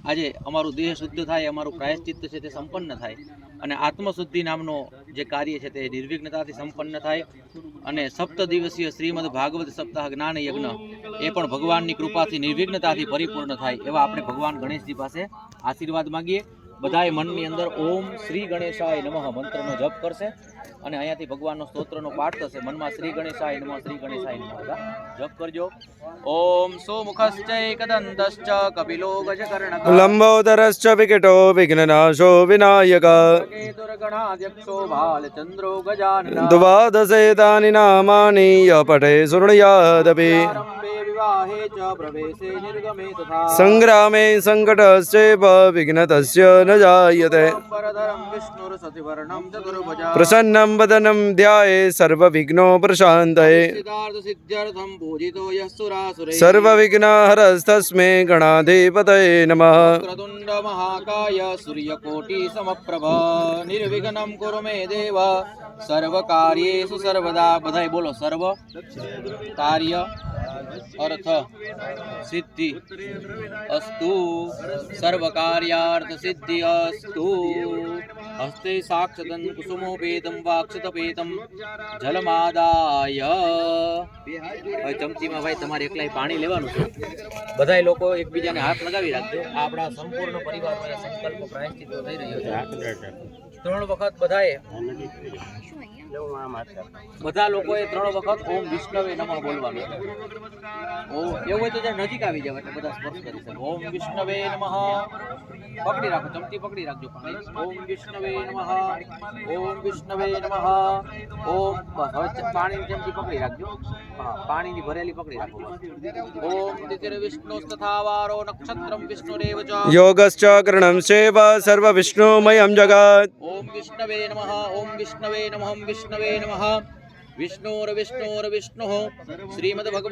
આજે અમારું દેહ શુદ્ધ થાય, અમારું પ્રાયશ્ચિત્ત છે તે સંપન્ન થાય અને આત્મશુદ્ધિ નામનો જે કાર્ય છે તે નિર્વિઘ્નતાથી સંપન્ન થાય અને 7 દિવસીય શ્રીમદ ભાગવત સપ્તાહ જ્ઞાન યજ્ઞ એ પણ ભગવાનની કૃપાથી નિર્વિઘ્નતાથી પરિપૂર્ણ થાય એવા આપણે ભગવાન ગણેશજી પાસે આશીર્વાદ માંગીએ। બધાએ મનની અંદર ઓમ શ્રી ગણેશાય નમઃ મંત્રનો જપ કરશે અને અહીંયાથી ભગવાનનો સ્તોત્રનો પાઠ થશે। મનમાં શ્રી ગણેશાય નમઃ બધા જપ કરજો। ઓમ સુમુખશ્ચૈકદંતશ્ચ કપિલો ગજકર્ણકઃ લંબોદરશ્ચ વિકટો વિઘ્નનાશો વિનાયક કેતુર્ગણાધ્યક્ષો ભાલચંદ્રો ગજાનનઃ દ્વાદશેતાનિ નામાનિ ય પઠે શૃણુયાદપि આરંભે વિવાહે ચ પ્રવેશે નિર્ગમે તથા સંગ્રામે સંકટસ્યૈવ વિઘ્નતસ્ય ન જાયતે પરધરમ વિષ્ણુરસતિવર્ણમ ચતુર્ભુજા પ્રસન્नं વદनं ધ્યાયે સર્વવિઘ્નો પ્રશાन्तये સિદ્ધાર્થ સિદ્ધ્યર્થમ પૂજિતો યઃ સુરાસુરૈઃ સર્વવિઘ્નહરસ્તસ્मै ગણાધિપતये નમઃ વક્રતુંડ મહાકાય સૂર્યકોટિ સમપ્રભ નિર્વિઘ્नं કુરુ મે દેવ સર્વકાર્યેષુ સર્વદા। બધાય બોલો સર્વ કાર્ય અર્થ સિદ્ધિ અસ્તુ, સર્વ કાર્યાર્થ સિદ્ધિ અસ્તુ। હસ્તે સાક્ષતં કુસુમોપેતં વાક્ષતપેતં જલમાદાય। ભાઈ ચમચીમાં ભાઈ તમારે એકલાય પાણી લેવાનું છે। બધાય લોકો એકબીજાને હાથ લગાવી રાખજો। આપણા સંપૂર્ણ પરિવારનો સંકલ્પ પ્રાયશ્ચિત થઈ રહ્યો છે। 3 વખત બધાએ બધા લોકોએ 3 વખત ઓમ વિષ્ણવે નમઃ બોલવાનું છે। ઓમ એવું હોય તો ત્યાં નજીક આવી જાવ એટલે બધા સ્પર્શ કરી શકે। ઓમ વિષ્ણવે નમઃ પકડી રાખો, ચમચી પકડી રાખજો પાણી। ઓમ વિષ્ણવે નમઃ, ઓમ વિષ્ણવે નમઃ, ઓમ બસ હવે પાણીની ચમચી પકડી રાખજો। હા, પાણીની ભરેલી પકડી રાખો। ઓમ તિતિર્વિષ્ણુસ્તથા વારો નક્ષત્રમ વિષ્ણુરેવ ચ યોગશ્ચ કર્ણં ચૈવ સર્વવિષ્ણુમયં જગત ઓમ વિષ્ણવે નમઃ, ઓમ વિષ્ણવે નમઃ, વિષ્ણવે નમઃ। વિષ્ણોર્વિષ્ણોર્વિષ્ણુઃ શ્રીમદ ભગવત